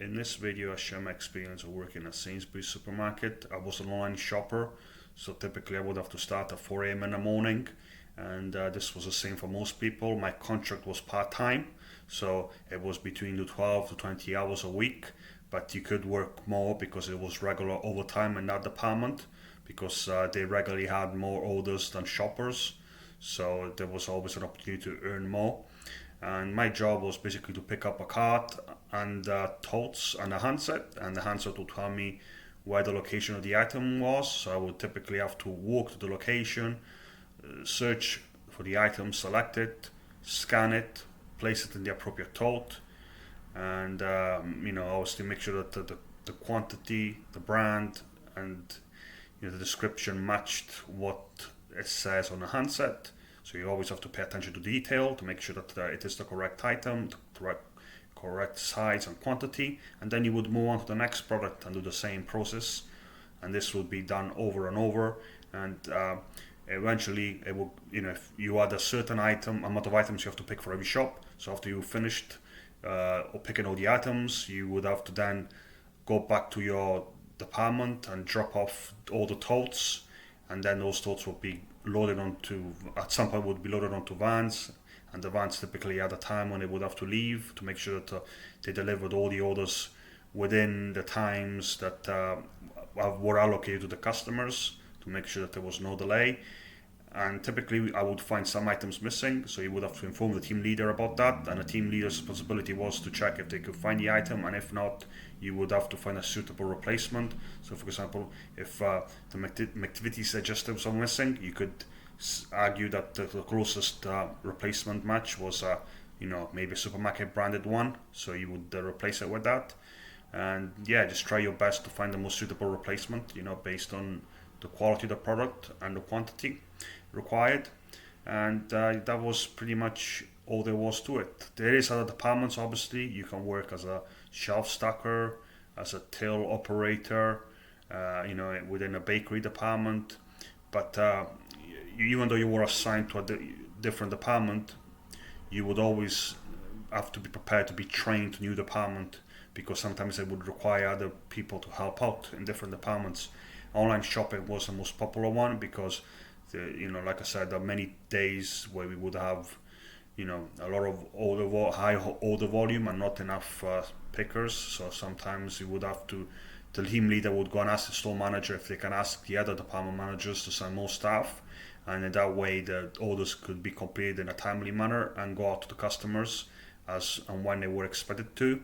In this video, I share my experience of working at Sainsbury supermarket. I was an online shopper, so typically I would have to start at 4 a.m. in the morning, and this was the same for most people. My contract was part-time, so it was between the 12 to 20 hours a week, but you could work more because it was regular overtime in that department, because they regularly had more orders than shoppers, so there was always an opportunity to earn more. And my job was basically to pick up a cart and totes and a handset, and the handset would tell me where the location of the item was. So I would typically have to walk to the location, search for the item, select it, scan it, place it in the appropriate tote, and obviously make sure that the quantity, the brand, and the description matched what it says on the handset. So you always have to pay attention to detail to make sure that it is the correct item, the correct size and quantity, and then you would move on to the next product and do the same process. And this would be done over and over, and eventually it will, if you had a certain amount of items you have to pick for every shop. So after you finished picking all the items, you would have to then go back to your department and drop off all the totes, and then those totes would be loaded onto, at some point would be loaded onto vans, and the vans typically had a time when they would have to leave to make sure that they delivered all the orders within the times that were allocated to the customers, to make sure that there was no delay. And typically I would find some items missing, so you would have to inform the team leader about that, and the team leader's responsibility was to check if they could find the item, and if not, you would have to find a suitable replacement. So for example, if the activities adjectives are missing, you could argue that the closest replacement match was maybe a supermarket branded one, so you would replace it with that. And yeah, just try your best to find the most suitable replacement, based on the quality of the product and the quantity required. And that was pretty much all there was to it. There is other departments, obviously. You can work as a shelf stacker, as a till operator, within a bakery department. But even though you were assigned to a different department, you would always have to be prepared to be trained to new department, because sometimes it would require other people to help out in different departments. Online shopping was the most popular one because, like I said, there are many days where we would have, a lot of high order volume and not enough pickers. So sometimes you would have to, the team leader would go and ask the store manager if they can ask the other department managers to send more staff, and in that way the orders could be completed in a timely manner and go out to the customers as and when they were expected to.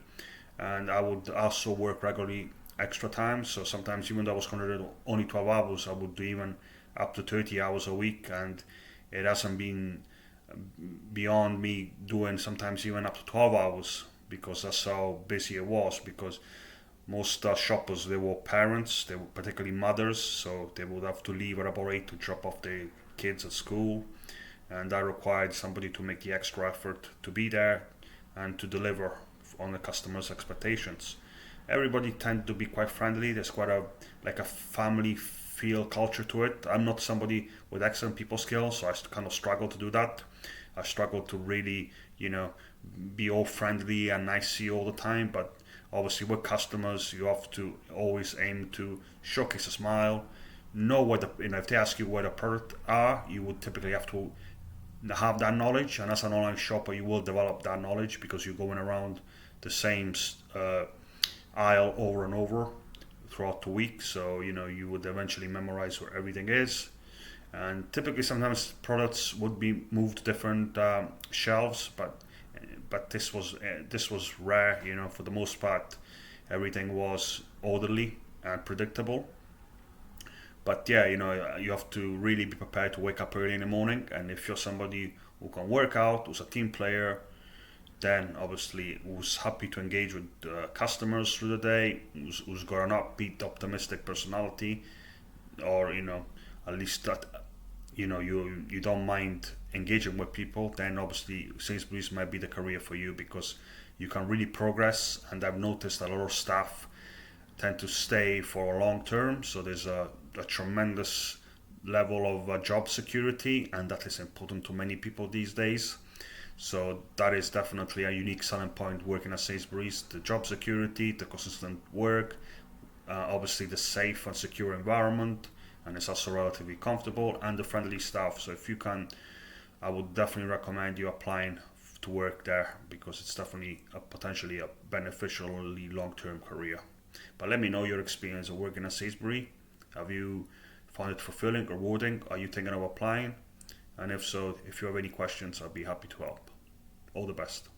And I would also work regularly extra time, so sometimes even though I was considered only 12 hours, I would do even up to 30 hours a week, and it hasn't been beyond me doing sometimes even up to 12 hours, because that's how busy it was. Because most shoppers, they were parents, they were particularly mothers, so they would have to leave at about 8 to drop off their kids at school, and that required somebody to make the extra effort to be there and to deliver on the customers' expectations. Everybody tend to be quite friendly. There's quite a family feel culture to it. I'm not somebody with excellent people skills, so I kind of struggle to do that. I struggle to really, be all friendly and nice to you all the time. But obviously with customers, you have to always aim to showcase a smile. Know what if they ask you where the product are, you would typically have to have that knowledge. And as an online shopper, you will develop that knowledge because you're going around the same aisle over and over throughout the week, so you would eventually memorize where everything is. And typically sometimes products would be moved to different shelves, but this was rare. For the most part everything was orderly and predictable. But yeah, you have to really be prepared to wake up early in the morning, and if you're somebody who can work out, who's a team player, then obviously who's happy to engage with customers through the day, who's got an upbeat, optimistic personality, or at least that you don't mind engaging with people, then obviously Sainsbury's might be the career for you, because you can really progress. And I've noticed a lot of staff tend to stay for a long term, so there's a tremendous level of job security, and that is important to many people these days. So that is definitely a unique selling point working at Sainsbury's. The job security, the consistent work, obviously the safe and secure environment, and it's also relatively comfortable, and the friendly staff. So if you can, I would definitely recommend you applying to work there, because it's definitely potentially a beneficially long-term career. But let me know your experience of working at Sainsbury. Have you found it fulfilling, rewarding? Are you thinking of applying? And if so, if you have any questions, I'll be happy to help. All the best.